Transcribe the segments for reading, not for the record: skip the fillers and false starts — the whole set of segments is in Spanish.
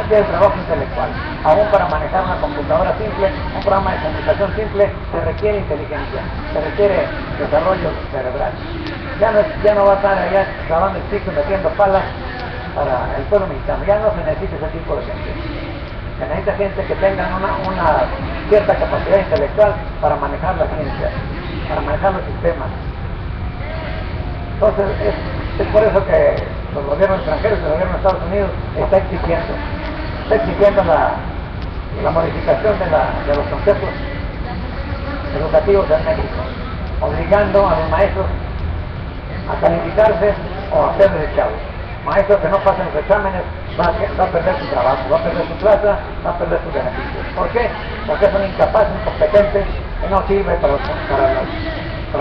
cantidad de trabajo intelectual. Aún para manejar una computadora simple, un programa de comunicación simple, se requiere inteligencia, se requiere desarrollo cerebral. Ya no va a estar allá clavando el piso, metiendo palas para el pueblo mexicano. Ya no se necesita ese tipo de gente. Se necesita gente que tenga una cierta capacidad intelectual para manejar la ciencia, para manejar los sistemas. Entonces, es por eso que los gobiernos extranjeros, el gobierno de Estados Unidos está exigiendo la modificación de los conceptos educativos en México, obligando a los maestros a calificarse o a ser desechados. Maestros que no pasen los exámenes va a perder su trabajo, va a perder su plaza, va a perder sus beneficios. ¿Por qué? Porque son incapaces, incompetentes, que no sirven para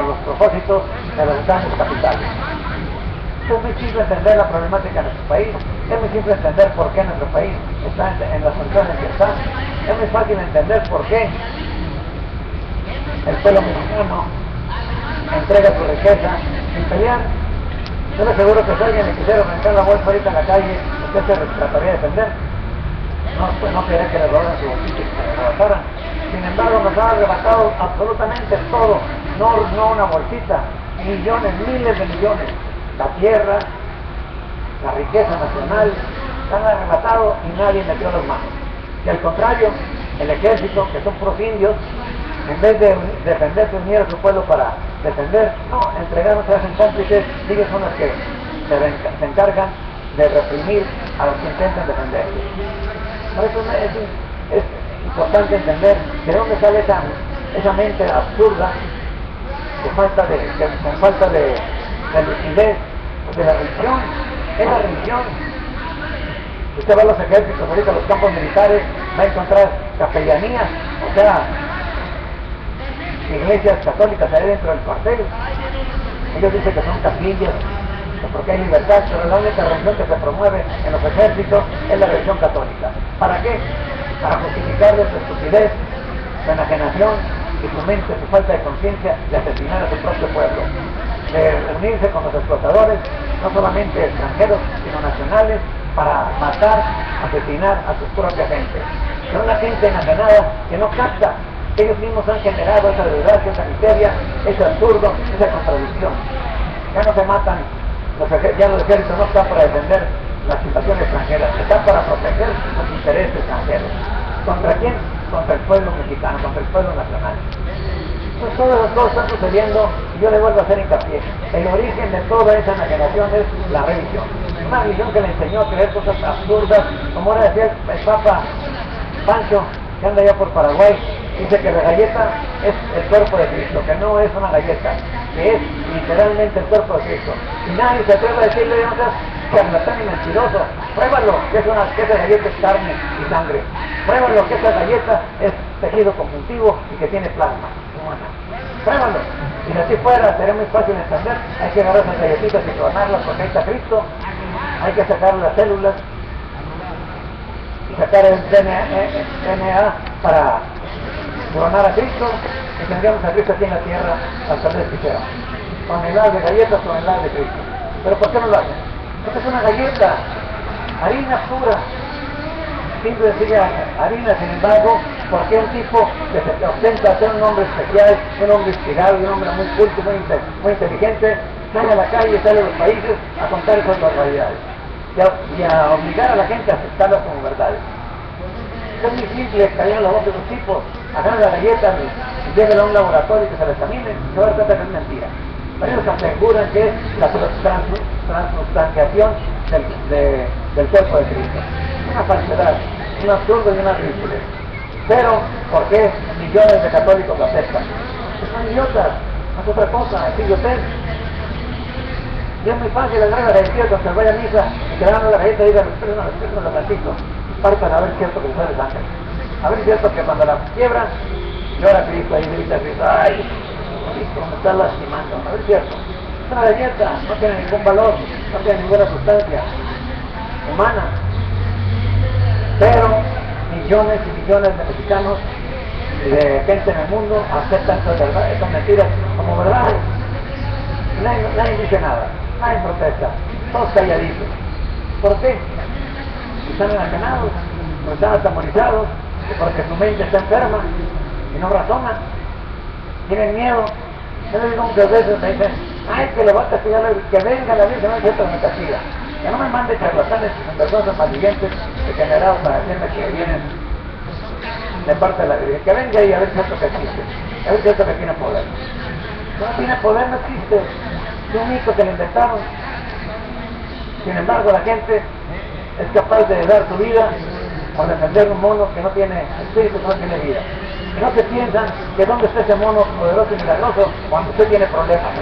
los propósitos de los grandes capitales. Es muy simple entender la problemática de nuestro país, es muy simple entender por qué nuestro país está en las condiciones en que está, es muy fácil entender por qué el pueblo mexicano entrega su riqueza sin pelear. Yo le aseguro que si alguien le quisiera arrancar la bolsa ahorita en la calle, usted se trataría de defender. No quería que le robaran su bolsita y que le arrebataran. Sin embargo, nos han arrebatado absolutamente todo, no una bolsita, millones, miles de millones. La tierra, la riqueza nacional, se han arrebatado y nadie metió las manos. Y al contrario, el ejército, que son puros indios, en vez de defender, se unir a su pueblo para defender, no, entregaron, se hacen cómplices, y ellos son los que se encargan de reprimir a los que intentan defender. Por eso es importante entender de dónde sale esa mente absurda, con falta de lucidez, de la religión. Es la religión. Usted va a los ejércitos, ahorita a los campos militares, va a encontrar capellanías, o sea, iglesias católicas ahí dentro del cuartel. Ellos dicen que son capillas, porque hay libertad, pero la única religión que se promueve en los ejércitos es la religión católica. ¿Para qué? Para justificarles su estupidez, su enajenación y su mente, su falta de conciencia de asesinar a su propio pueblo, de reunirse con los explotadores, no solamente extranjeros, sino nacionales, para matar, asesinar a su propia gente. Son una gente enajenada que no capta. Ellos mismos han generado esa desgracia, esa miseria, ese absurdo, esa contradicción. Ya no se matan, ya los ejércitos no están para defender las invasiones extranjeras, están para proteger los intereses extranjeros. ¿Contra quién? Contra el pueblo mexicano, contra el pueblo nacional. Pues todas las cosas están sucediendo y yo le vuelvo a hacer hincapié. El origen de toda esa enajenación es la religión. Una religión que le enseñó a creer cosas absurdas, como ahora decía el Papa Pancho, que anda allá por Paraguay, dice que la galleta es el cuerpo de Cristo, que no es una galleta, que es literalmente el cuerpo de Cristo. Y nadie se atreve a decirle, no seas charlatán y mentiroso, pruébalo, que esa galleta es carne y sangre, pruébalo, que esa galleta es tejido conjuntivo y que tiene plasma humana, pruébalo. Y si así fuera, sería muy fácil entender. Hay que agarrar esas galletitas y clonarlas porque ahí está Cristo, hay que sacar las células y sacar el DNA para coronar a Cristo, y tendríamos a Cristo aquí en la tierra al tal vez quisiera. Toneladas de galletas, toneladas de Cristo. ¿Pero por qué no lo hacen? Porque es una galleta, harina pura, simple decir harina. Sin embargo, porque un tipo que se ostenta ser un hombre especial, un hombre inspirado, un hombre muy culto, muy inteligente, sale a la calle, sale a los países a contar esas barbaridades y a obligar a la gente a aceptarlas como verdades? Es muy simple callar la voz de los tipos, agarran la galleta y lleven a un laboratorio y que se la examinen, y se va a dar cuenta que es mentira. Pero ellos aseguran que es la transustanciación del cuerpo de Cristo. Una falsedad, un absurdo y una ridícula. Pero, ¿por qué millones de católicos lo aceptan? Pues son idiotas, no es otra cosa, es idiotez. Y es muy fácil agarrar la galleta cuando se vaya a misa y que le dan la galleta y digan, esperen un ratito. Partan a ver si es cierto que sale sangre, a ver si es cierto que cuando la quiebran llora Cristo, ahí grita Cristo, ay, Cristo me está lastimando, a ver si es cierto. Es una galleta, no tiene ningún valor, no tiene ninguna sustancia humana, pero millones y millones de mexicanos y de gente en el mundo aceptan esas mentiras como verdades y nadie dice nada, nadie protesta, todos calladitos. ¿Por qué? Están enajenados, porque están atemorizados, porque su mente está enferma y no razonan, tienen miedo. Yo les digo muchas veces, me dicen, ay, que lo va a castigar, que venga la Virgen, no es cierto, me castiga. Que no me mande charlatanes en personas malvivientes degenerados para decirme que vienen de parte de la Virgen. Que venga y a ver si esto que existe, a ver si esto que tiene poder. No tiene poder, no existe. Es un mito que le inventaron. Sin embargo, la gente es capaz de dar su vida por defender un mono que no tiene espíritu, que no tiene vida. Y no se piensan que dónde está ese mono poderoso y milagroso cuando usted tiene problemas.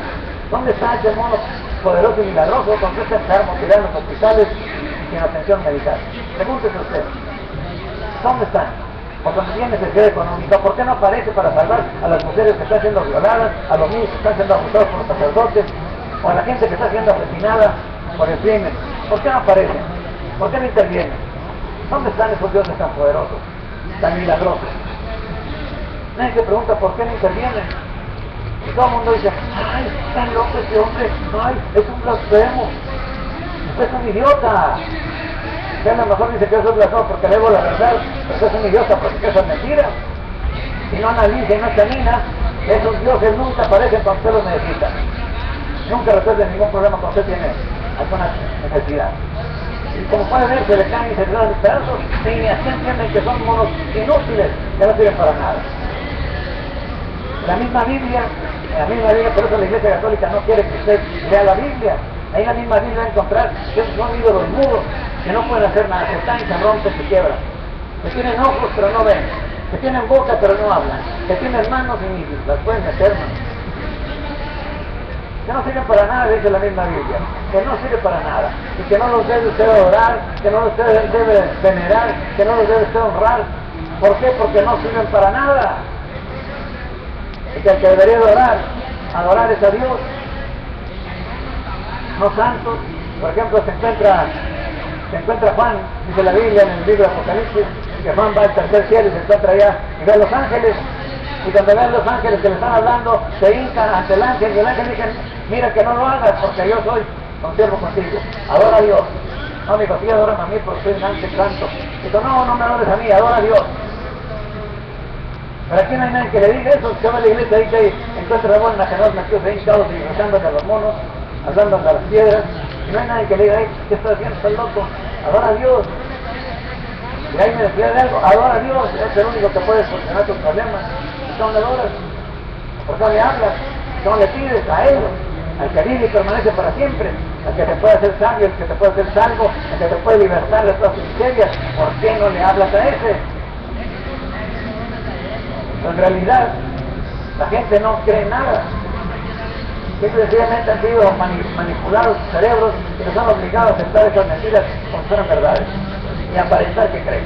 ¿Dónde está ese mono poderoso y milagroso cuando usted está enfermo, tirado en los hospitales y sin atención medical? Pregúntese usted, ¿dónde están? O cuando tiene necesidad económica, ¿por qué no aparece para salvar a las mujeres que están siendo violadas, a los niños que están siendo abusados por los sacerdotes, o a la gente que está siendo asesinada por el crimen? ¿Por qué no aparecen? ¿Por qué no intervienen? ¿Dónde están esos dioses tan poderosos, tan milagrosos? Nadie se pregunta por qué no intervienen. Y todo el mundo dice, ay, está loco ese hombre, ay, es un blasfemo, usted es un idiota. Que a lo mejor dice que eso es blasfemo porque le digo la verdad, pero usted es un idiota porque eso es mentira. Si no analiza y no examina, esos dioses nunca aparecen cuando usted los necesita. Nunca resuelven ningún problema cuando usted tiene alguna necesidad. Y como puede ver, se le caen y se le dan pedazos, y ni así entienden que son monos inútiles, que no sirven para nada. La misma Biblia, por eso la Iglesia Católica no quiere que usted lea la Biblia. Ahí en la misma Biblia va a encontrar que son ídolos mudos, que no pueden hacer nada, se están, se rompen, se quiebran. Que tienen ojos pero no ven, que tienen boca pero no hablan, que tienen manos y las pueden meter, que no sirven para nada, dice la misma Biblia, que no sirve para nada, y que no los debe usted adorar, que no los debe venerar, que no los debe usted honrar. ¿Por qué? Porque no sirven para nada. Y que el que debería adorar es a Dios, no santos. Por ejemplo, se encuentra Juan, dice la Biblia en el libro de Apocalipsis, que Juan va al tercer cielo y se encuentra allá y ve a los ángeles, y cuando ve a los ángeles que le están hablando, se hincan ante el ángel, y el ángel dice, mira que no lo hagas porque yo soy consiervo contigo, adora a Dios. No, digo, sí, adórame a mí porque soy un ángel santo. Digo, no me adores a mí, adora a Dios. Pero aquí no hay nadie que le diga eso, se va a la iglesia ahí que encuentra a buenos nacionales metidos ahí hincados y rezándole a los monos, hablándole a las piedras, y no hay nadie que le diga, ¿qué estás haciendo? Estás loco, adora a Dios. Y hay necesidad de algo, adora a Dios, es el único que puede solucionar tus problemas. ¿Cómo le adoras? ¿Por qué no le hablas? ¿Cómo le pides? A Él, al que vive y permanece para siempre, al que te puede hacer sabio, el que te puede hacer salvo, el que te puede libertar de todas tus miserias. ¿Por qué no le hablas a ese? En realidad, la gente no cree nada. Sencillamente han sido manipulados sus cerebros y los han obligado a aceptar esas mentiras como si fueran verdades y aparentar que creen.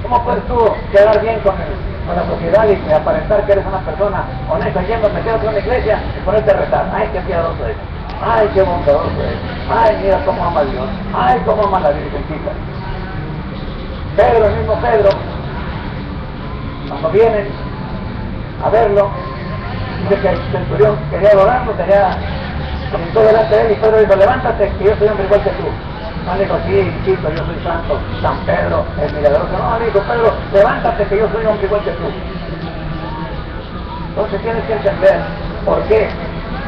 ¿Cómo puedes tú quedar bien con la sociedad y aparentar que eres una persona honesta yendo a meterte a una iglesia y ponerte a rezar? Ay, qué piadoso es, ay, qué bondadoso es, ay, mira cómo ama a Dios, ay, cómo ama a la Virgencita. Pedro, el mismo Pedro, cuando vienen a verlo, dice que el centurión quería adorarlo, se sentó delante de él y Pedro dijo, levántate, que yo soy hombre igual que tú. No le dijo, sí, chico, yo soy santo, San Pedro, el milagroso. No, le dijo, Pedro, levántate, que yo soy hombre igual que tú. Entonces tienes que entender por qué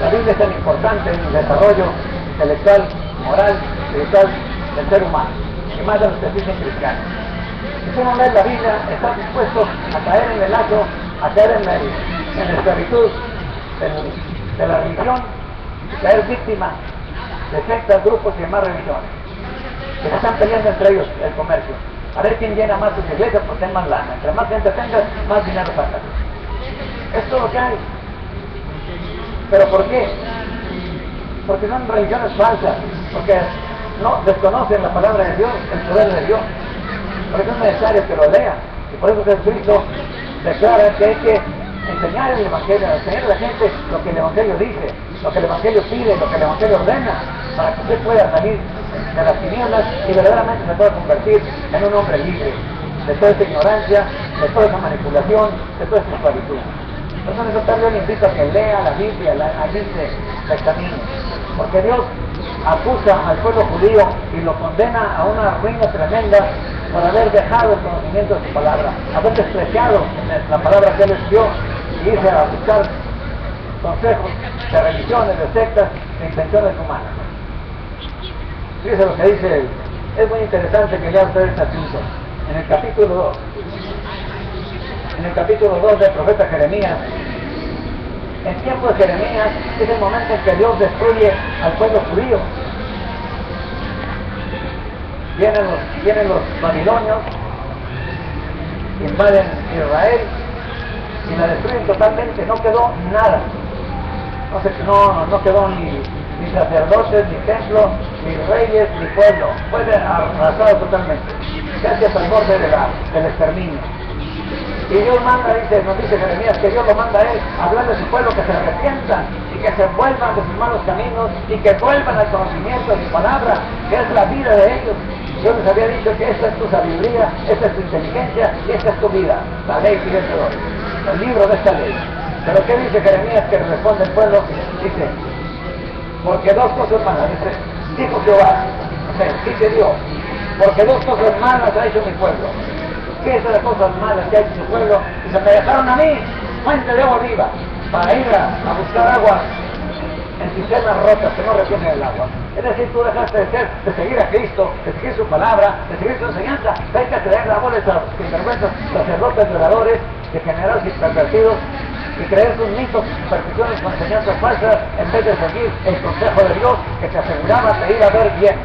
la Biblia es tan importante en el desarrollo intelectual, moral, espiritual del ser humano, y más de los que se dicen cristianos. Si tú no lees la Biblia, estás dispuesto a caer en el lazo, a caer en la esclavitud de la religión, y caer víctima de sectas, grupos y demás religiones que se están peleando entre ellos el comercio, a ver quién llena más sus iglesias porque ten más lana. Entre más gente tengas, más dinero sacas. Es todo lo que hay. ¿Pero por qué? Porque son religiones falsas, porque no desconocen la palabra de Dios, el poder de Dios. Por eso es necesario que lo lean, y por eso Jesucristo declara que hay que enseñar el Evangelio, enseñar a la gente lo que el Evangelio dice, lo que el Evangelio pide, lo que el Evangelio ordena, para que usted pueda salir de las tinieblas y verdaderamente se pueda convertir en un hombre libre de toda esa ignorancia, de toda esa manipulación, de toda esa esclavitud. Entonces esta tarde yo le invito a que lea la Biblia, allí se examine, porque Dios acusa al pueblo judío y lo condena a una ruina tremenda por haber dejado el conocimiento de su palabra, haber despreciado la palabra que él les dio y irse a buscar consejos de religiones, de sectas, de intenciones humanas. Fíjense lo que dice él. Es muy interesante que lean ustedes este asunto. En el capítulo 2 del profeta Jeremías, en tiempo de Jeremías es el momento en que Dios destruye al pueblo judío. Vienen los babilonios, invaden Israel y la destruyen totalmente, no quedó nada. No quedó ni sacerdotes, ni templos, ni reyes, ni pueblo. Fue arrasado totalmente, casi hasta el borde del exterminio. Y Dios manda, nos dice Jeremías, que Dios lo manda a él a hablarle a su pueblo que se arrepientan y que se vuelvan de sus malos caminos y que vuelvan al conocimiento de su palabra, que es la vida de ellos. Yo les había dicho que esta es tu sabiduría, esta es tu inteligencia y esta es tu vida, la ley que yo te doy, el libro de esta ley. Pero ¿qué dice Jeremías que responde el pueblo? Dice, porque dos cosas malas, dijo Jehová, dice Dios, porque dos cosas malas ha hecho mi pueblo. ¿Qué es las cosas malas que ha hecho mi pueblo? Dice, me dejaron a mí, fuente de agua viva, para ir a buscar agua en cisternas rotas que no retienen el agua. Es decir, tú dejaste de seguir a Cristo, de seguir su palabra, de seguir su enseñanza, vete a creer la bola de sinvergüenzas, sacerdotes, violadores, degenerados y pervertidos, y creer sus mitos, supersticiones con enseñanzas falsas, en vez de seguir el consejo de Dios que te aseguraba de ir a ver bien.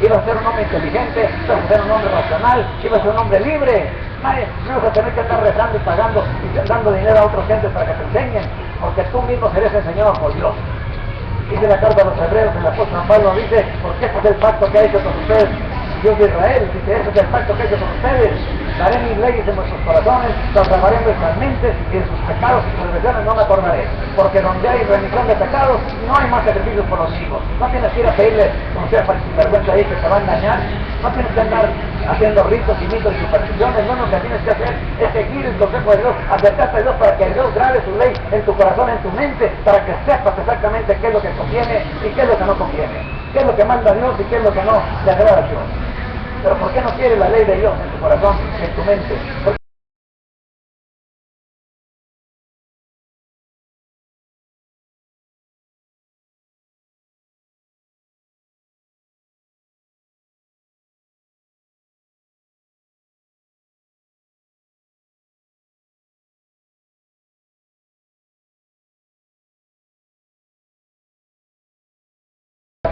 Ibas a ser un hombre inteligente, ibas a ser un hombre racional, ibas a ser un hombre libre. No vas a tener que estar rezando y pagando y dando dinero a otros gentes para que te enseñen, porque tú mismo serás enseñado por Dios. Dice la carta a los hebreos, el apóstol San Pablo dice, porque este es el pacto que ha hecho con ustedes Dios de Israel. Dice, este es el pacto que ha hecho con ustedes. Daré mis leyes en vuestros corazones, las grabaré en vuestras mentes, y de sus pecados y transgresiones no me acordaré. Porque donde hay remisión de pecados, no hay más sacrificios por los hijos. No tienes que ir a pedirle un ser para sinvergüenza ahí que te va a engañar. No tienes que andar haciendo ritos y mitos y supersticiones. No, lo que tienes que hacer es seguir el consejo de Dios, acercarte a Dios para que Dios grabe su ley en tu corazón, en tu mente, para que sepas exactamente qué es lo que conviene y qué es lo que no conviene, qué es lo que manda Dios y qué es lo que no le agrada a Dios. Pero ¿por qué no quieres la ley de Dios en tu corazón, en tu mente?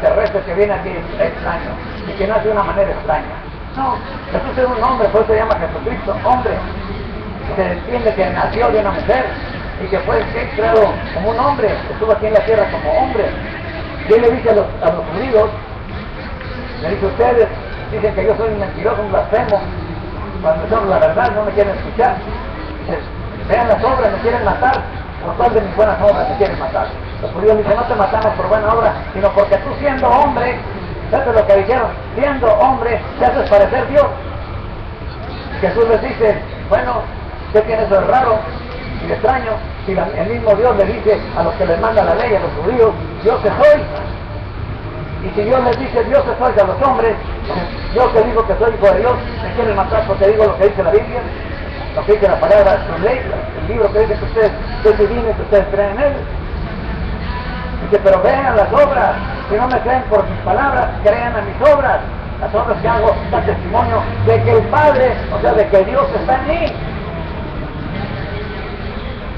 Terrestre que viene aquí es extraño y que nace de una manera extraña. No, Jesús es un hombre, por eso se llama Jesucristo, hombre. Se entiende que nació de una mujer y que fue creado como un hombre, estuvo aquí en la tierra como hombre. Y él le dice a los judíos, le dice, ustedes dicen que yo soy un mentiroso, un blasfemo, cuando son la verdad no me quieren escuchar. Vean las obras, me quieren matar, por cuál de mis buenas obras me quieren matar. Los judíos dicen, no te matamos por buena obra, sino porque tú siendo hombre, ¿sabes lo que dijeron? Siendo hombre, te haces parecer Dios. Jesús les dice, bueno, ¿qué tiene eso de raro y de extraño? Si el mismo Dios le dice a los que les manda la ley, a los judíos, Dios que soy. Y si Dios les dice, Dios que soy a los hombres, yo que digo que soy hijo de Dios, me quieren matar porque digo lo que dice la Biblia, lo que dice la palabra, su ley, el libro que dice que ustedes, que es divino y que ustedes creen en él. Dice, pero vean las obras, si no me creen por mis palabras, crean en mis obras. Las obras que hago dan testimonio de que el Padre, o sea, de que Dios está en mí.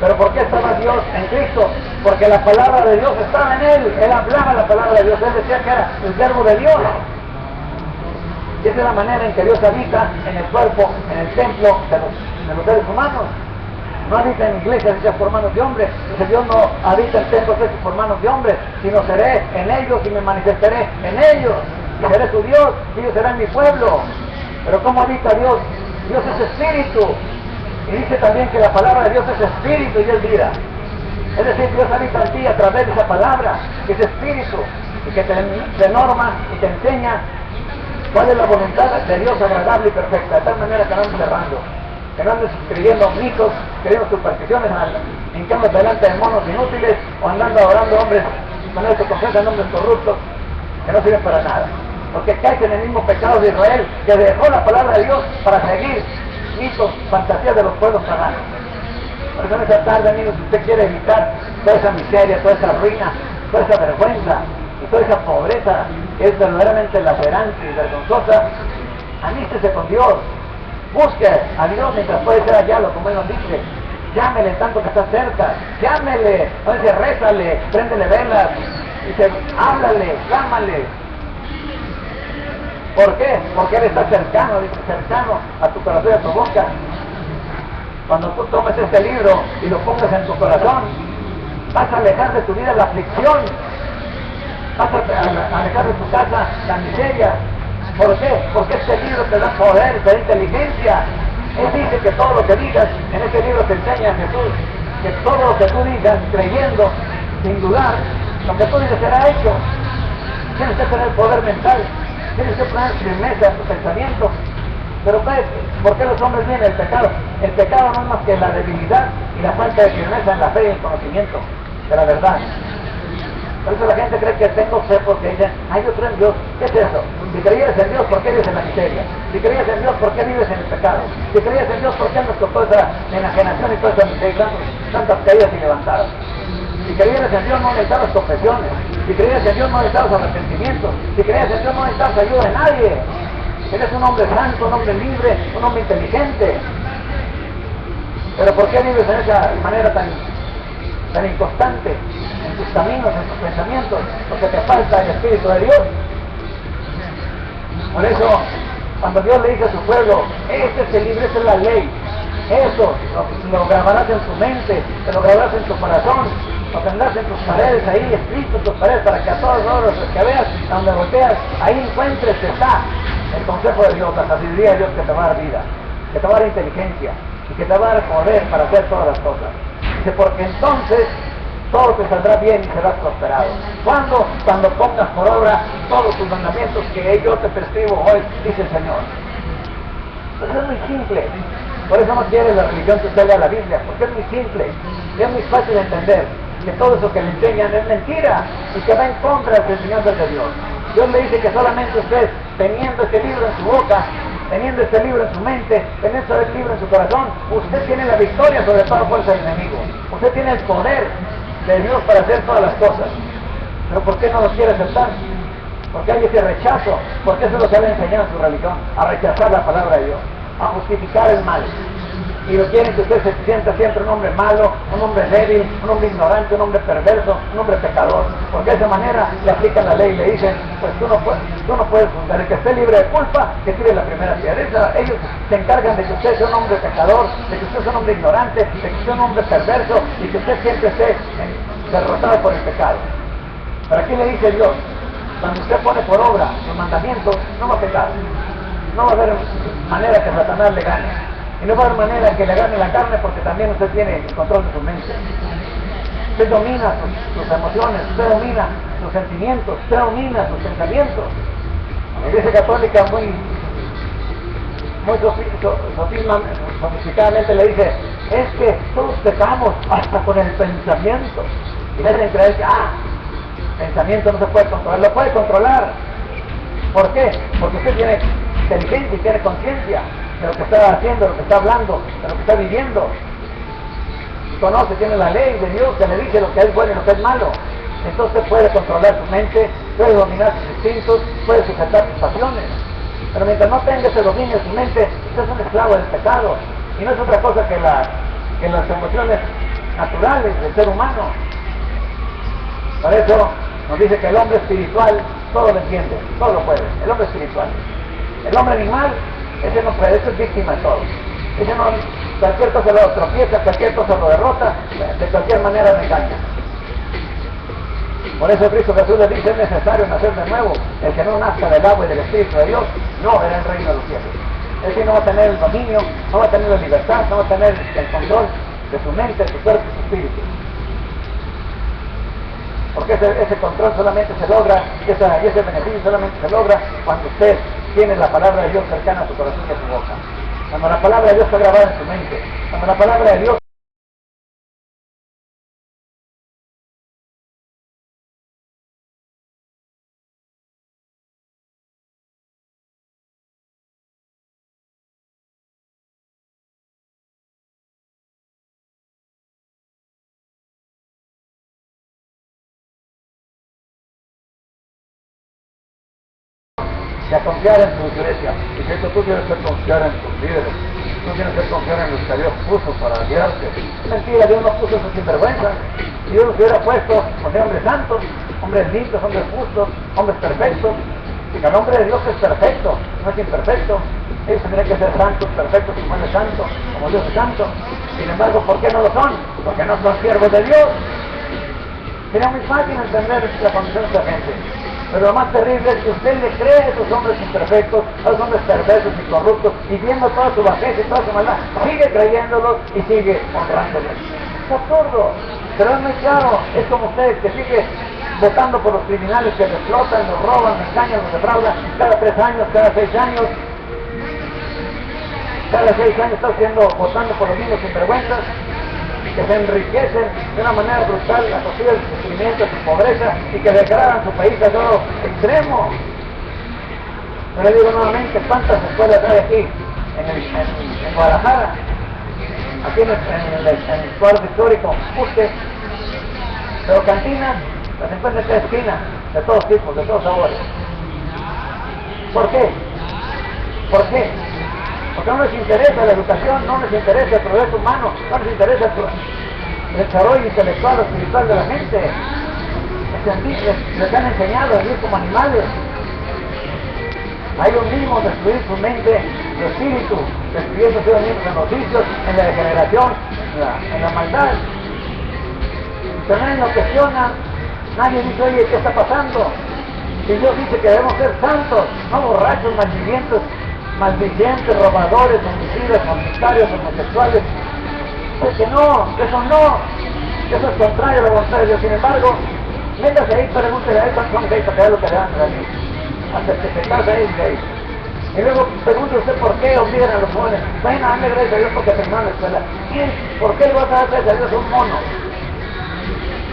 ¿Pero por qué estaba Dios en Cristo? Porque la palabra de Dios estaba en él. Él hablaba la palabra de Dios, él decía que era el verbo de Dios. Y esa es la manera en que Dios habita en el cuerpo, en el templo de los seres humanos. No habita en iglesias hechas por manos de hombres. Dice, Dios no habita en templos hechos por manos de hombres, sino seré en ellos y me manifestaré en ellos. Y seré su Dios y ellos serán mi pueblo. Pero ¿cómo habita Dios? Dios es espíritu. Y dice también que la palabra de Dios es espíritu y es vida. Es decir, Dios habita en ti a través de esa palabra, que es espíritu, y que te norma y te enseña cuál es la voluntad de Dios agradable y perfecta, de tal manera que no andes errando, que no andes escribiendo mitos, creyendo supersticiones, hincando delante de monos inútiles, o andando adorando hombres, manera que confesan nombres corruptos, que no sirven para nada, porque caes en el mismo pecado de Israel, que dejó la palabra de Dios para seguir mitos, fantasías de los pueblos paganos. Por eso en esta tarde, amigos, si usted quiere evitar toda esa miseria, toda esa ruina, toda esa vergüenza y toda esa pobreza que es verdaderamente lacerante y vergonzosa, anístese con Dios, busque a Dios mientras puede ser hallado, como Él nos dice. Llámele tanto que está cerca, llámele, entonces rézale, préndele velas, dice, háblale, llámale. ¿Por qué? Porque Él está cercano, dice, cercano a tu corazón y a tu boca. Cuando tú tomes este libro y lo pongas en tu corazón, vas a alejar de tu vida la aflicción, vas a alejar de tu casa la miseria. ¿Por qué? Porque este libro te da poder, te da inteligencia. Él dice que todo lo que digas, en este libro te enseña a Jesús, que todo lo que tú digas, creyendo, sin dudar, lo que tú dices será hecho. Tienes que tener poder mental, tienes que poner firmeza en tu pensamiento. Pero ¿por qué los hombres vienen el pecado? El pecado no es más que la debilidad y la falta de firmeza en la fe y el conocimiento de la verdad. Por eso la gente cree que tengo fe porque dicen, yo creo en Dios. ¿Qué es eso? Si creías en Dios, ¿por qué vives en la miseria? Si creías en Dios, ¿por qué vives en el pecado? Si creías en Dios, ¿por qué andas con toda esa enajenación y toda esa miseria, tantas caídas y levantadas? Si creías en Dios, no necesitabas confesiones. Si creías en Dios, no necesitabas arrepentimiento. Si creías en Dios, no necesitabas ayuda de nadie. Eres un hombre santo, un hombre libre, un hombre inteligente. Pero ¿por qué vives en esa manera tan inconstante en tus caminos, en tus pensamientos? Porque te falta el Espíritu de Dios. Por eso, cuando Dios le dice a su pueblo, este es el libro, esta es la ley, eso lo grabarás en tu mente, te lo grabarás en tu corazón, lo tendrás en tus paredes ahí, escrito en tus paredes, para que a todos los que veas, a donde volteas, ahí encuentres que está el consejo de Dios, la sabiduría de Dios que te va a dar vida, que te va a dar inteligencia y que te va a dar poder para hacer todas las cosas. Dice, porque entonces todo te saldrá bien y serás prosperado. ¿Cuándo? Cuando pongas por obra todos tus mandamientos que yo te prescribo hoy, dice el Señor. Entonces es muy simple. Por eso no quiere la religión que usted lea la Biblia, porque es muy simple. Y es muy fácil de entender que todo eso que le enseñan es mentira y que va en contra de las enseñanzas de Dios. Dios le dice que solamente usted, teniendo este libro en su boca, teniendo este libro en su mente, teniendo este libro en su corazón, usted tiene la victoria sobre toda fuerza del enemigo. Usted tiene el poder de Dios para hacer todas las cosas. Pero ¿por qué no lo quiere aceptar? Porque hay ese rechazo, porque eso es lo que le enseñado en su religión, a rechazar la palabra de Dios, a justificar el mal. Y lo quieren que usted se sienta siempre un hombre malo, un hombre débil, un hombre ignorante, un hombre perverso, un hombre pecador. Porque de esa manera le aplican la ley y le dicen, pues tú no puedes juzgar. El que esté libre de culpa, que tire la primera piedra. Ellos se encargan de que usted sea un hombre pecador, de que usted sea un hombre ignorante, de que usted sea un hombre perverso y que usted siempre esté derrotado por el pecado. Pero aquí le dice Dios, cuando usted pone por obra los mandamientos, no va a pecar. No va a haber manera que Satanás le gane. Y no va a haber manera que le gane la carne porque también usted tiene el control de su mente. Usted domina sus emociones, usted domina sus sentimientos, usted domina sus pensamientos. La Iglesia Católica muy sofisticadamente le dice, es que todos pecamos hasta con el pensamiento. Y le hacen creer que, pensamiento no se puede controlar, lo puede controlar. ¿Por qué? Porque usted tiene inteligencia y tiene conciencia de lo que está haciendo, de lo que está hablando, de lo que está viviendo. Conoce, tiene la ley de Dios que le dice lo que es bueno y lo que es malo. Entonces puede controlar su mente, puede dominar sus instintos, puede sujetar sus pasiones. Pero mientras no tenga ese dominio de su mente, usted es un esclavo del pecado. Y no es otra cosa que las emociones naturales del ser humano. Por eso nos dice que el hombre espiritual todo lo entiende, todo lo puede. El hombre espiritual. El hombre animal, ese no puede, ese es víctima de todo. Ese no, cualquier cosa lo tropieza, cualquier cosa lo derrota, de cualquier manera le engaña. Por eso Cristo Jesús le dice, es necesario nacer de nuevo. El que no nazca del agua y del Espíritu de Dios, no verá el reino de los cielos. Es decir, no va a tener el dominio, no va a tener la libertad, no va a tener el control de su mente, su cuerpo y su espíritu. Porque ese control solamente se logra, y ese beneficio solamente se logra cuando usted tiene la palabra de Dios cercana a su corazón y a su boca. Cuando la palabra de Dios está grabada en su mente, cuando la palabra de Dios que a confiar en tu iglesia. Y que tú tienes que confiar en tus líderes. Tú tienes que confiar en los que Dios puso para guiarte. Mentira, Dios no puso esos sinvergüenzas. Si Dios los hubiera puesto, hombres santos, hombres limpios, hombres justos, hombres perfectos. Y que el hombre de Dios es perfecto, no es imperfecto. Ellos tendrían que ser santos, perfectos, como Él es santo, como Dios es santo. Sin embargo, ¿por qué no lo son? Porque no son siervos de Dios. Sería muy fácil entender la condición de esta gente. Pero lo más terrible es que usted le cree a esos hombres imperfectos, a esos hombres perversos y corruptos, y viendo toda su bajeza y toda su maldad, sigue creyéndolos y sigue honrándolos. Es absurdo, pero es muy claro, es como usted que sigue votando por los criminales que le explotan, los roban, los engañan, los defraudan, cada 3 años, cada 6 años. Cada 6 años está votando por los mismos sinvergüenzas, que se enriquecen de una manera brutal a partir del sufrimiento, su pobreza, y que degradan su país a todo extremo. Pero le digo nuevamente, ¿cuántas escuelas hay aquí en Guadalajara? Aquí en el cuadro histórico, busque, pero cantinas las encuentra en cada esquina, de todos tipos, de todos sabores. ¿Por qué? ¿Por qué? Porque no les interesa la educación, no les interesa el progreso humano, no les interesa el desarrollo intelectual o espiritual de la gente. Les han enseñado a vivir como animales. A ellos mismos destruir su mente, su espíritu, destruyendo sus mismos en los vicios, en la degeneración, en la maldad. Pero nadie nos cuestiona, nadie dice, oye, ¿qué está pasando? Si Dios dice que debemos ser santos, no borrachos, maldicientes, robadores, homicidas, fornicarios, homosexuales. Pues que no, eso es contrario a la voluntad de Dios. Sin embargo, métase ahí, pregúntele a él cuántos son gays para que vea lo que le dan a la ley. Hasta que se casa ahí gay. Y luego pregunte usted por qué obligan a los jóvenes. Vayan a darle gracias a Dios porque terminaron la escuela. ¿Por qué le vas a dar gracias a Dios a un mono?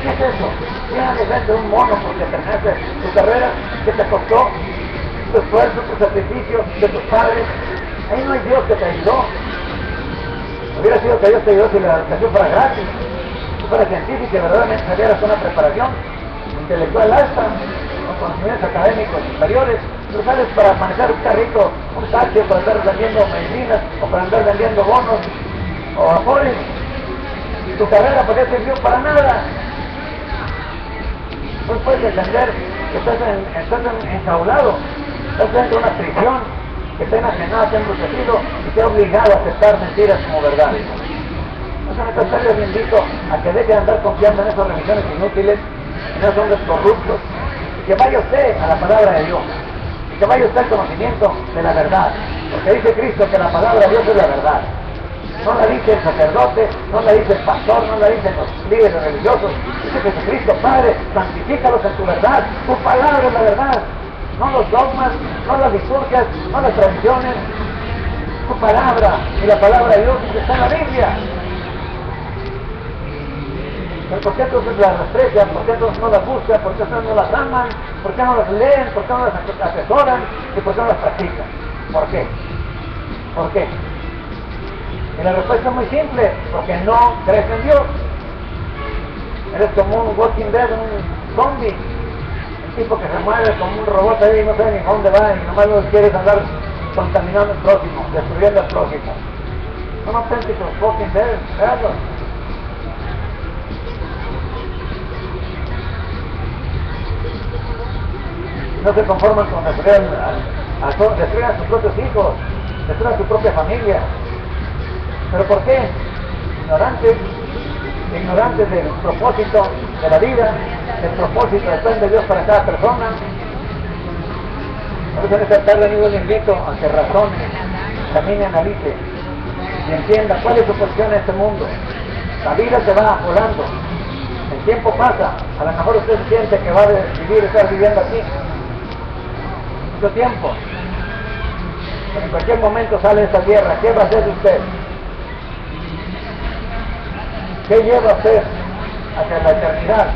¿Qué es eso? Díganle gracias a un mono porque terminaste tu carrera que te costó tu esfuerzo, tu sacrificio de tus padres. Ahí no hay Dios que te ayudó. Hubiera sido que Dios te ayudó si la educación fuera gratis, si fuera científica y verdaderamente salieras con una preparación intelectual alta, con conocimientos académicos superiores. Tú sales para manejar un carrito, un taxi, para andar vendiendo medicinas, o para andar vendiendo bonos, o afores. Tu carrera, ¿por qué sirvió? Para nada. Pues puedes entender que estás enjaulado, estás dentro de una prisión, que está enajenado, está embrutecido y te ha obligado a aceptar mentiras como verdad. Entonces les invito a que deje de andar confiando en esas religiones inútiles, en esos hombres corruptos, y que vaya usted a la palabra de Dios, y que vaya usted al conocimiento de la verdad, porque dice Cristo que la palabra de Dios es la verdad. No la dice el sacerdote, no la dice el pastor, no la dicen los líderes religiosos. Dice Jesucristo, Padre, santifícalos en tu verdad. Tu palabra es la verdad. No los dogmas, no las liturgias, no las tradiciones. Tu palabra y la palabra de Dios está en la Biblia. Pero ¿por qué entonces las desprecian? ¿Por qué entonces no las buscan? ¿Por qué entonces no las aman? ¿Por qué no las leen? ¿Por qué no las atesoran? ¿Y por qué no las practican? ¿Por qué? ¿Por qué? Y la respuesta es muy simple, porque no crees en Dios. Eres como un walking dead, un zombie, un tipo que se mueve como un robot ahí y no sabe ni dónde va y nomás no quieres andar contaminando al próximo, destruyendo al próximo. Son auténticos walking dead, veanlos. No se conforman con destruir a sus propios hijos, destruir a su propia familia. ¿Pero por qué? Ignorantes del propósito de la vida, del propósito del plan de Dios para cada persona. Por eso en esta tarde, amigos, le invito a que razone, camine, analice y entienda cuál es su posición en este mundo. La vida se va volando, el tiempo pasa, a lo mejor usted siente que va a estar viviendo aquí mucho tiempo, pero en cualquier momento sale esta tierra. ¿Qué va a hacer usted? ¿Qué lleva usted hacia la eternidad?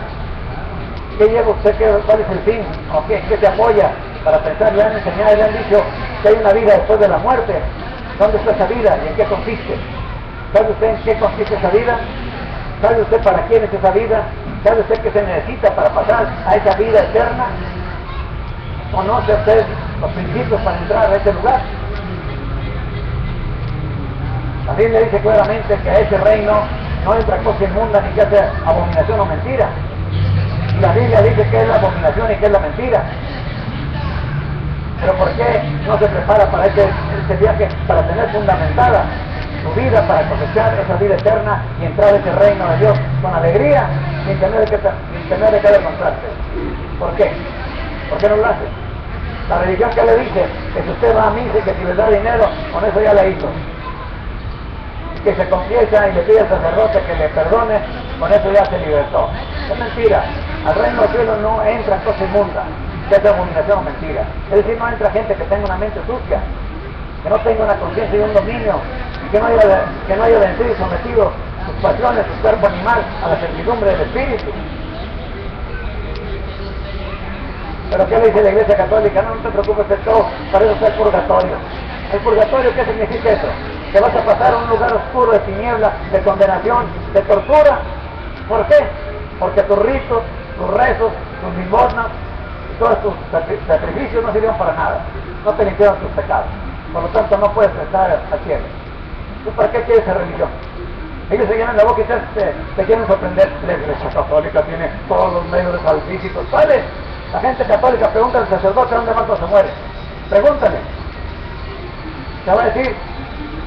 ¿Qué lleva usted? ¿Cuál es el fin? ¿O qué te apoya para pensar? Le han enseñado, le han dicho que hay una vida después de la muerte. ¿Dónde está esa vida y en qué consiste? ¿Sabe usted en qué consiste esa vida? ¿Sabe usted para quién es esa vida? ¿Sabe usted qué se necesita para pasar a esa vida eterna? ¿Conoce usted los principios para entrar a ese lugar. La Biblia dice claramente que a ese reino no entra cosa inmunda ni que hace abominación o mentira. Y la Biblia dice que es la abominación y que es la mentira. Pero ¿por qué no se prepara para este viaje, para tener fundamentada su vida, para cosechar esa vida eterna y entrar a ese reino de Dios con alegría, sin tener de qué avergonzarse? ¿Por qué? ¿Por qué no lo hace? La religión que le dice que si usted va a misa y que si le da dinero, con eso ya le hizo. Que se confiesa y le pide al sacerdote que le perdone, con eso ya se libertó. Es mentira. Al reino del cielo no entra cosa inmunda, que es abominación o mentira. Es decir, no entra gente que tenga una mente sucia, que no tenga una conciencia y un dominio, y que no haya vencido y sometido sus pasiones, su cuerpo animal, a la servidumbre del Espíritu. Pero ¿qué le dice la Iglesia Católica? No te preocupes, esto para eso está el purgatorio. ¿El purgatorio qué significa eso? Que vas a pasar a un lugar oscuro de tiniebla, de condenación, de tortura. ¿Por qué? Porque tus ritos, tus rezos, tus limosnas y todos tus sacrificios no sirvieron para nada. No te limpiaron tus pecados. Por lo tanto no puedes estar al cielo. ¿Tú para qué quieres esa religión? Ellos se llenan la boca y te quieren sorprender. La Iglesia Católica tiene todos los medios de salud físicos. ¿Vale? La gente católica pregunta al sacerdote dónde va cuando se muere. Pregúntale. Te va a decir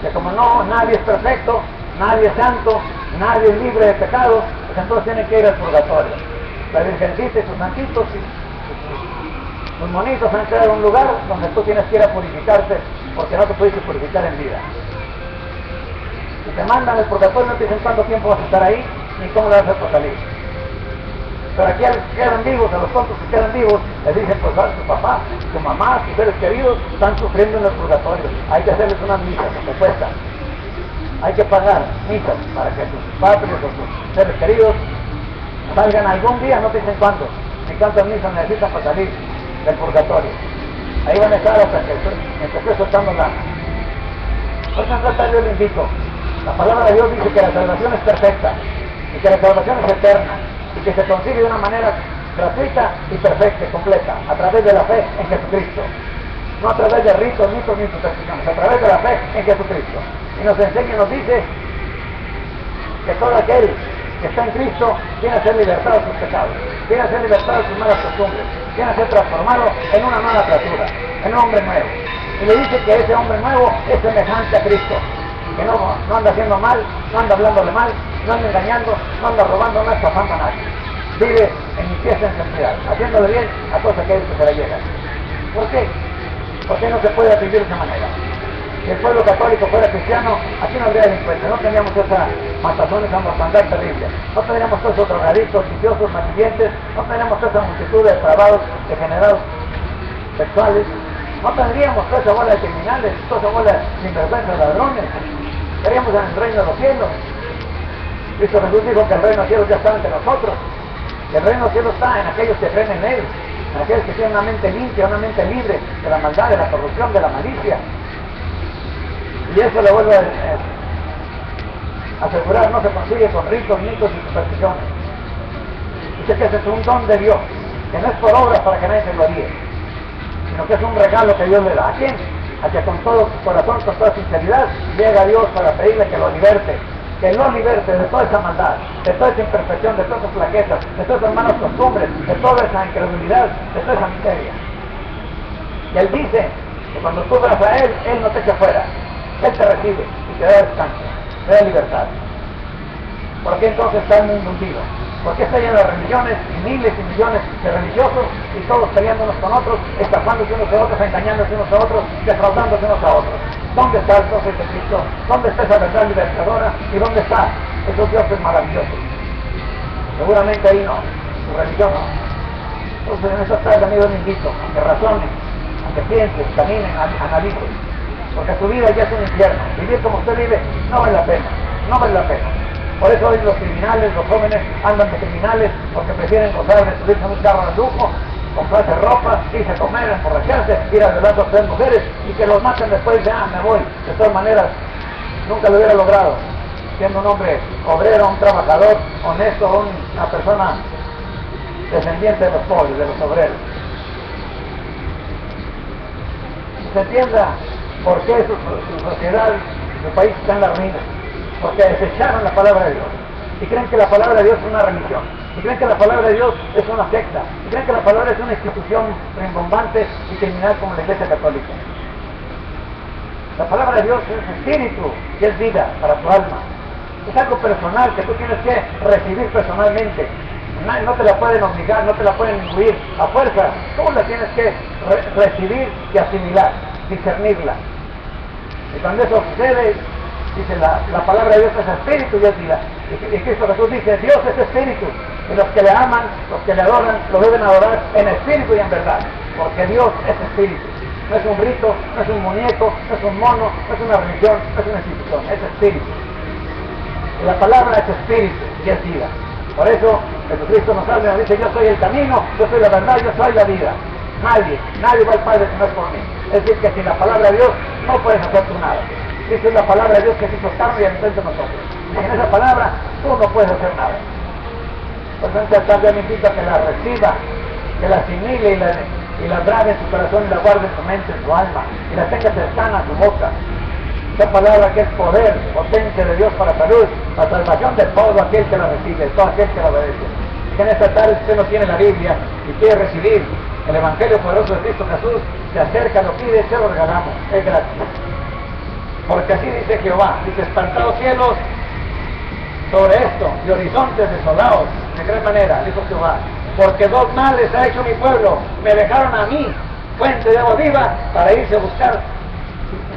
que como no, nadie es perfecto, nadie es santo, nadie es libre de pecado, pues entonces tienen que ir al purgatorio. La Virgencita y sus santitos y sus monitos han creado un lugar donde tú tienes que ir a purificarte, porque no te pudiste purificar en vida. Si te mandan al purgatorio no te dicen cuánto tiempo vas a estar ahí, ni cómo le vas a hacer para salir. Pero aquí quedan vivos, a los tontos que quedan vivos, les dicen, pues tu papá, tu mamá, tus seres queridos están sufriendo en el purgatorio. Hay que hacerles unas misas, que cuestan. Hay que pagar misas para que tus padres o tus seres queridos salgan algún día, no te dicen cuándo, ni cuántas misas necesitan para salir del purgatorio. Ahí van a estar hasta que esté soltando la... Por eso yo le invito. La palabra de Dios dice que la salvación es perfecta y que la salvación es eterna, y que se consigue de una manera gratuita y perfecta y completa, a través de la fe en Jesucristo. No a través de ritos, mitos, ni supersticiones, a través de la fe en Jesucristo. Y nos enseña y nos dice que todo aquel que está en Cristo viene a ser libertado de sus pecados, viene a ser libertado de sus malas costumbres, viene a ser transformado en una nueva criatura, en un hombre nuevo. Y le dice que ese hombre nuevo es semejante a Cristo, que no anda haciendo mal, no anda hablándole mal, no anda engañando, no anda robando, no anda estafando a nadie. Vive en limpieza y en santidad, haciéndole bien a todos aquellos que se le llegan. ¿Por qué? ¿Por qué no se puede vivir de esa manera? Si el pueblo católico fuera cristiano, aquí no habría delincuencia, no tendríamos esa matazón, esa mortandad terrible, no tendríamos todos esos drogadictos, viciosos, malvivientes, no tendríamos toda esa multitud de depravados, degenerados sexuales, no tendríamos toda esa bola de criminales, toda esa bola de sinvergüenzas, ladrones. Estaríamos en el reino de los cielos. Cristo Jesús dijo que el reino de los cielos ya está entre nosotros, que el reino de los cielos está en aquellos que creen en Él, en aquellos que tienen una mente limpia, una mente libre de la maldad, de la corrupción, de la malicia. Y eso le vuelvo a asegurar, no se consigue con ritos, mitos y supersticiones. Dice que ese es un don de Dios, que no es por obras para que nadie se gloríe, sino que es un regalo que Dios le da. ¿A quién? A que con todo su corazón, con toda sinceridad, llega a Dios para pedirle que lo liberte de toda esa maldad, de toda esa imperfección, de todas esas flaquezas, de todas esas malas costumbres, de toda esa incredulidad, de toda esa miseria. Y Él dice que cuando tú vas a Él, Él no te echa fuera, Él te recibe y te da descanso, te da libertad. ¿Por qué entonces está el mundo hundido? ¿Por qué está lleno de religiones y miles y millones de religiosos y todos peleándonos con otros, estafándose unos a otros, engañándose unos a otros, defraudándose unos a otros? ¿Dónde está el Dios de Cristo? ¿Dónde está esa verdad libertadora? ¿Y dónde está esos dioses maravillosos? Seguramente ahí no, su religión no. Entonces en esta tarde, amigos, les invito a que razonen, a que piensen, caminen, analicen, porque su vida ya es un infierno. Vivir como usted vive no vale la pena, no vale la pena. Por eso hoy los criminales, los jóvenes andan de criminales porque prefieren gozar de subirse a un carro de lujo, comprarse ropa, irse a comer, emborracharse, ir a violar a 3 mujeres y que los maten después de me voy. De todas maneras, nunca lo hubiera logrado, siendo un hombre obrero, un trabajador, honesto, una persona descendiente de los pobres, de los obreros. se entienda por qué su sociedad, su país está en la ruina, porque desecharon la palabra de Dios y creen que la palabra de Dios es una religión, y creen que la palabra de Dios es una secta, y creen que la palabra es una institución rimbombante y criminal como la Iglesia Católica. La palabra de Dios es espíritu y es vida para tu alma. Es algo personal que tú tienes que recibir personalmente. No te la pueden obligar, no te la pueden incluir a fuerza. Tú la tienes que recibir y asimilar, discernirla. Y cuando eso sucede, dice la palabra de Dios es espíritu y es vida. Y Cristo Jesús dice, Dios es espíritu. Y los que le aman, los que le adoran, lo deben adorar en espíritu y en verdad. Porque Dios es espíritu. No es un rito, no es un muñeco, no es un mono, no es una religión, no es una institución, es espíritu. Y la palabra es espíritu y es vida. Por eso Jesucristo nos habla y nos dice, yo soy el camino, yo soy la verdad, yo soy la vida. Nadie va al Padre si no es por mí. Es decir, que sin la palabra de Dios no puedes hacer tú nada. Esa es la palabra de Dios que se hizo carne y habitó entre nosotros. Y en esa palabra tú no puedes hacer nada. Por eso esta tarde me invito a que la reciba, que la asimile y la grabe en su corazón y la guarde en su mente, en su alma, y la tenga cercana a su boca. Esa palabra que es poder, potencia de Dios para salud, para salvación de todo aquel que la recibe, de todo aquel que la obedece. Que en esta tarde usted no tiene la Biblia y quiere recibir el Evangelio poderoso de Cristo Jesús, se acerca, lo pide, se lo regalamos, es gratis. Porque así dice Jehová, dice, espantados cielos sobre esto, y horizontes desolados, de gran manera, dijo Jehová, porque dos males ha hecho mi pueblo, me dejaron a mí, fuente de agua viva, para irse a buscar,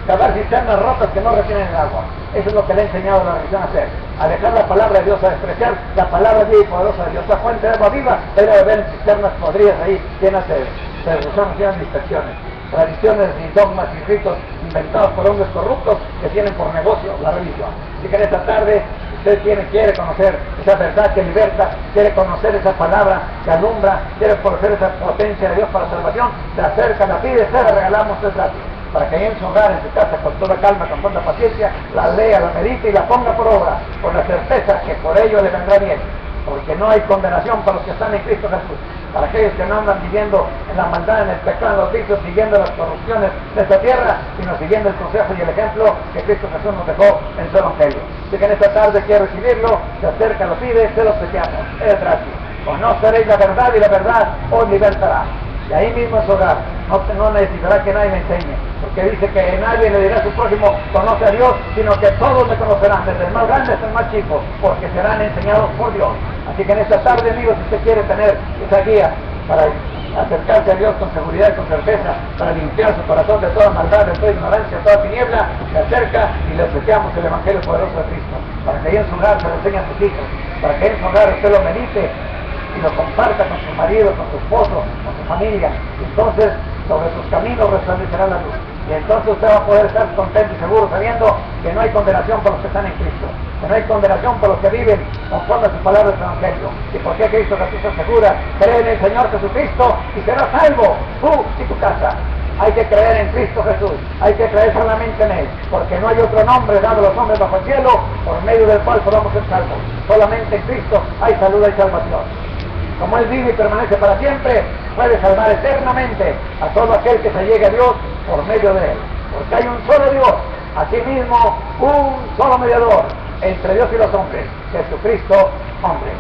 cavar cisternas rotas que no retienen el agua. Eso es lo que le ha enseñado la religión a hacer, a dejar la palabra de Dios, a despreciar la palabra viva y poderosa de Dios. La fuente de agua viva era beber en cisternas podridas ahí, llenas de gusanos, llenas de infecciones. Tradiciones y dogmas y ritos inventados por hombres corruptos que tienen por negocio la religión. Así que en esta tarde usted quiere conocer esa verdad que liberta, quiere conocer esa palabra que alumbra, quiere conocer esa potencia de Dios para salvación, se acerca, la pide, se la regalamos, es gratis, para que en su hogar, en su casa, con toda calma, con toda paciencia, la lea, la medite y la ponga por obra, con la certeza que por ello le vendrá bien, porque no hay condenación para los que están en Cristo Jesús, para aquellos que no andan viviendo en la maldad, en el pecado, en los vicios, siguiendo las corrupciones de esta tierra, sino siguiendo el consejo y el ejemplo que Cristo Jesús nos dejó en su Evangelio. Así que en esta tarde quiere recibirlo, se acerca, lo pide, se lo ofrecemos, es gratis. Conoceréis la verdad y la verdad os libertará. Y ahí mismo en su hogar, no necesitará que nadie me enseñe, porque dice que nadie le dirá a su prójimo, conoce a Dios, sino que todos le conocerán, desde el más grande hasta el más chico, porque serán enseñados por Dios. Así que en esta tarde, amigos, si usted quiere tener esa guía para acercarse a Dios con seguridad y con certeza, para limpiar su corazón de toda maldad, de toda ignorancia, de toda tiniebla, se acerca y le ofrecemos el Evangelio poderoso de Cristo, para que ahí en su hogar se lo enseñe a sus hijos, para que en su hogar usted lo medite y lo comparta con su marido, con su esposo, con su familia. Entonces sobre sus caminos resplandecerá la luz, y entonces usted va a poder estar contento y seguro sabiendo que no hay condenación para los que están en Cristo, que no hay condenación para los que viven conforme a su palabra del Evangelio. ¿Y por qué Cristo Jesús asegura? Cree en el Señor Jesucristo y serás salvo, tú y tu casa. Hay que creer en Cristo Jesús, hay que creer solamente en Él, porque no hay otro nombre dado a los hombres bajo el cielo por medio del cual podamos ser salvos. Solamente en Cristo hay salud y salvación. Como Él vive y permanece para siempre, puede salvar eternamente a todo aquel que se llegue a Dios por medio de Él. Porque hay un solo Dios, asimismo un solo mediador entre Dios y los hombres, Jesucristo, hombre.